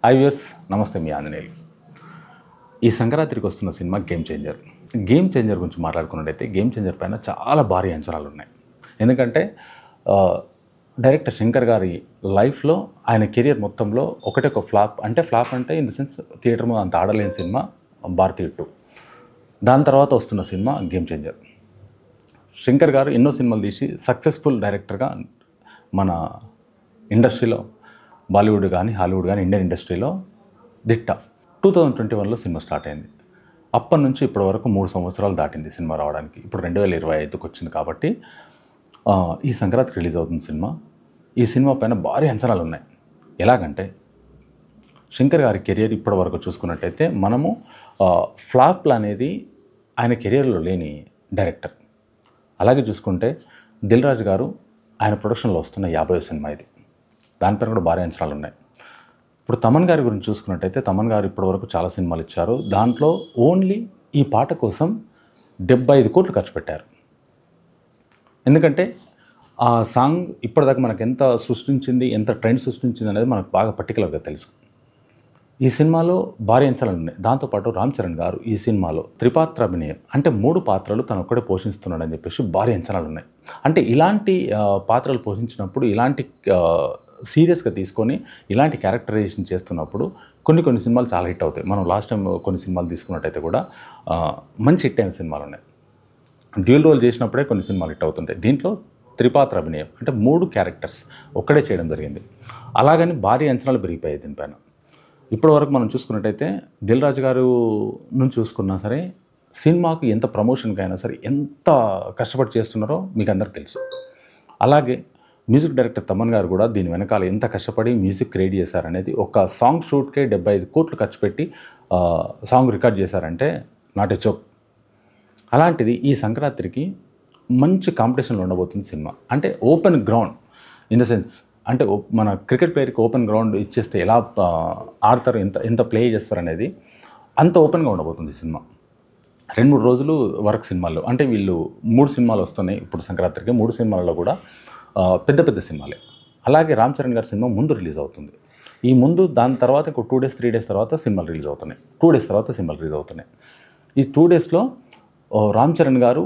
IVS నమస్తే మీ ఆంజనేయులు. ఈ సంక్రాంతికి వస్తున్న cinema game changer. Game changer గురించి మాట్లాడుకున్నట్టయితే గేమ్ చేంజర్ పైన చాలా భారీ అంచనాలు ఉన్నాయి. ఎందుకంటే డైరెక్టర్ శంకర్ గారి లైఫ్లో ఆయన కెరియర్ మొత్తంలో ఒకటే ఒక ఫ్లాప్ అంటే ఇన్ ద సెన్స్ థియేటర్ మీద అంత ఆడలేని సినిమా భారతీయ 2. దాని తర్వాత వస్తున్న సినిమా గేమ్ చేంజర్. శంకర్ గారు ఎన్నో సినిమాలు తీసి సక్సెస్ఫుల్ డైరెక్టర్గా మన ఇండస్ట్రీలో బాలీవుడ్ కానీ హాలీవుడ్ కానీ ఇండియన్ ఇండస్ట్రీలో దిట్ట. 2021లో సినిమా స్టార్ట్ అయింది. అప్పటి నుంచి ఇప్పటి వరకు 3 సంవత్సరాలు దాటింది సినిమా రావడానికి. ఇప్పుడు 2025కి వచ్చింది కాబట్టి ఈ సంక్రాంతికి రిలీజ్ అవుతుంది సినిమా. ఈ సినిమా పైన భారీ అంచనాలు ఉన్నాయి. ఎలాగంటే శంకర్ గారి కెరియర్ ఇప్పటి వరకు చూసుకున్నట్టయితే మనము ఫ్లాప్లు అనేది ఆయన కెరియర్లో లేని డైరెక్టర్. అలాగే చూసుకుంటే దిల్ రాజు గారు ఆయన ప్రొడక్షన్లో వస్తున్న 50వ సినిమా ఇది. దానిపైన కూడా భారీ అంచనాలు ఉన్నాయి. ఇప్పుడు తమన్ గారి గురించి చూసుకున్నట్టయితే తమన్ గారు ఇప్పటివరకు చాలా సినిమాలు ఇచ్చారు. దాంట్లో ఓన్లీ ఈ పాట కోసం 75 కోట్లు ఖర్చు పెట్టారు. ఎందుకంటే ఆ సాంగ్ ఇప్పటిదాకా మనకు ఎంత సృష్టించింది, ఎంత ట్రెండ్ సృష్టించింది అనేది మనకు బాగా పర్టికులర్గా తెలుసు. ఈ సినిమాలో భారీ అంచనాలు ఉన్నాయి. దాంతోపాటు రామ్ చరణ్ గారు ఈ సినిమాలో త్రిపాత్ర అభినయం అంటే 3 పాత్రలు తను ఒక్కడే పోషిస్తున్నాడని చెప్పేసి భారీ అంచనాలు ఉన్నాయి. అంటే ఇలాంటి పాత్రలు పోషించినప్పుడు, ఇలాంటి సీరియస్గా తీసుకొని ఇలాంటి క్యారెక్టరైజేషన్ చేస్తున్నప్పుడు కొన్ని సినిమాలు చాలా హిట్ అవుతాయి. మనం లాస్ట్ టైం కొన్ని సినిమాలు తీసుకున్నట్టయితే కూడా మంచి హిట్ అయిన సినిమాలు ఉన్నాయి. డ్యూల్ రోల్ చేసినప్పుడే కొన్ని సినిమాలు హిట్ అవుతుంటాయి. దీంట్లో త్రిపాత్ర అభినయం అంటే 3 క్యారెక్టర్స్ ఒక్కడే చేయడం జరిగింది. అలాగని భారీ అంచనాలు పెరిగిపోయాయి దీనిపైన. ఇప్పటి వరకు మనం చూసుకున్నట్టయితే దిల్ రాజు గారు నుంచి చూసుకున్నా సరే సినిమాకు ఎంత ప్రమోషన్కి అయినా సరే ఎంత కష్టపడి చేస్తున్నారో మీకు అందరికి తెలుసు. అలాగే మ్యూజిక్ డైరెక్టర్ తమన్ గారు కూడా దీని వెనకాల ఎంత కష్టపడి మ్యూజిక్ క్రియేట్ చేశారనేది, ఒక సాంగ్ షూట్కే 75 కోట్లు ఖర్చు పెట్టి సాంగ్ రికార్డ్ చేశారంటే నాట్ ఎ జోక్. అలాంటిది ఈ సంక్రాంతికి మంచి కాంపిటీషన్లో ఉండబోతుంది సినిమా. అంటే open ground in the sense అంటే మన క్రికెట్ ప్లేయర్కి ఓపెన్ గ్రౌండ్ ఇచ్చేస్తే ఎలా ఆడతారు, ఎంత ప్లే చేస్తారు అనేది అంత ఓపెన్గా ఉండబోతుంది సినిమా. 2-3 రోజులు వరకు సినిమాల్లో అంటే వీళ్ళు 3 సినిమాలు వస్తున్నాయి ఇప్పుడు సంక్రాంతికి. 3 సినిమాలలో కూడా పెద్ద సినిమాలే. అలాగే రామ్ చరణ్ గారి సినిమా ముందు రిలీజ్ అవుతుంది. దాని తర్వాత ఇంకో 2 డేస్ 3 డేస్ తర్వాత సినిమాలు రిలీజ్ అవుతున్నాయి. 2 డేస్ తర్వాత సినిమాలు రిలీజ్ అవుతున్నాయి. ఈ 2 డేస్లో రామ్ చరణ్ గారు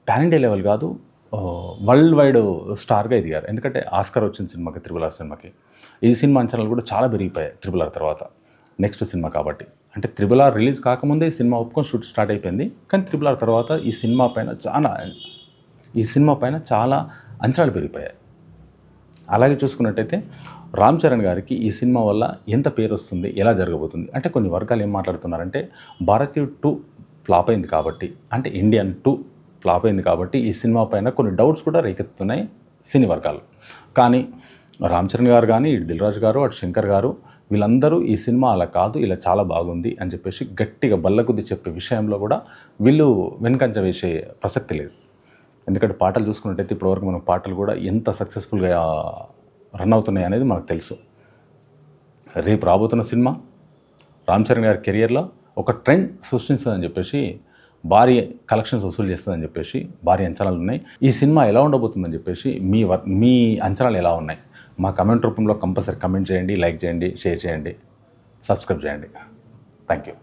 పాన్ ఇండియా లెవెల్ కాదు, వరల్డ్ వైడ్ స్టార్గా ఎదిగారు. ఎందుకంటే ఆస్కార్ వచ్చిన సినిమాకి, RRR సినిమాకి. ఈ సినిమా అంచనాలు కూడా చాలా పెరిగిపోయాయి RRR తర్వాత. నెక్స్ట్ సినిమా కాబట్టి అంటే RRR రిలీజ్ కాకముందే ఈ సినిమా ఒప్పుకొని షూట్ స్టార్ట్ అయిపోయింది. కానీ RRR తర్వాత ఈ సినిమా పైన చాలా అంచనాలు పెరిగిపోయాయి. అలాగే చూసుకున్నట్టయితే రామ్ చరణ్ గారికి ఈ సినిమా వల్ల ఎంత పేరు వస్తుంది, ఎలా జరగబోతుంది అంటే కొన్ని వర్గాలు ఏం మాట్లాడుతున్నారంటే భారతీయ 2 ఫ్లాప్ అయింది కాబట్టి, అంటే ఇండియన్ 2 ఫ్లాప్ అయింది కాబట్టి ఈ సినిమా పైన కొన్ని డౌట్స్ కూడా రేకెత్తుతున్నాయి సినీ వర్గాలు. కానీ రామ్ చరణ్ గారు కానీ, ఇటు దిల్ రాజు గారు, అటు శంకర్ గారు వీళ్ళందరూ ఈ సినిమా అలా కాదు, ఇలా చాలా బాగుంది అని చెప్పేసి గట్టిగా బల్లకుద్ది చెప్పే విషయంలో కూడా వీళ్ళు వెనుకంజ వేసే ప్రసక్తి లేదు. ఎందుకంటే పాటలు చూసుకున్నట్టయితే ఇప్పటివరకు మన పాటలు కూడా ఎంత సక్సెస్ఫుల్గా రన్ అవుతున్నాయి అనేది మనకు తెలుసు. రేపు రాబోతున్న సినిమా రామ్ చరణ్ గారి కెరియర్లో ఒక ట్రెండ్ సృష్టిస్తుందని చెప్పేసి, భారీ కలెక్షన్స్ వసూలు చేస్తుందని చెప్పేసి భారీ అంచనాలు ఉన్నాయి. ఈ సినిమా ఎలా ఉండబోతుందని చెప్పేసి మీ అంచనాలు ఎలా ఉన్నాయి? మా కమెంట్ రూపంలో కంపల్సరీ కమెంట్ చేయండి, లైక్ చేయండి, షేర్ చేయండి, సబ్స్క్రైబ్ చేయండి. Thank you.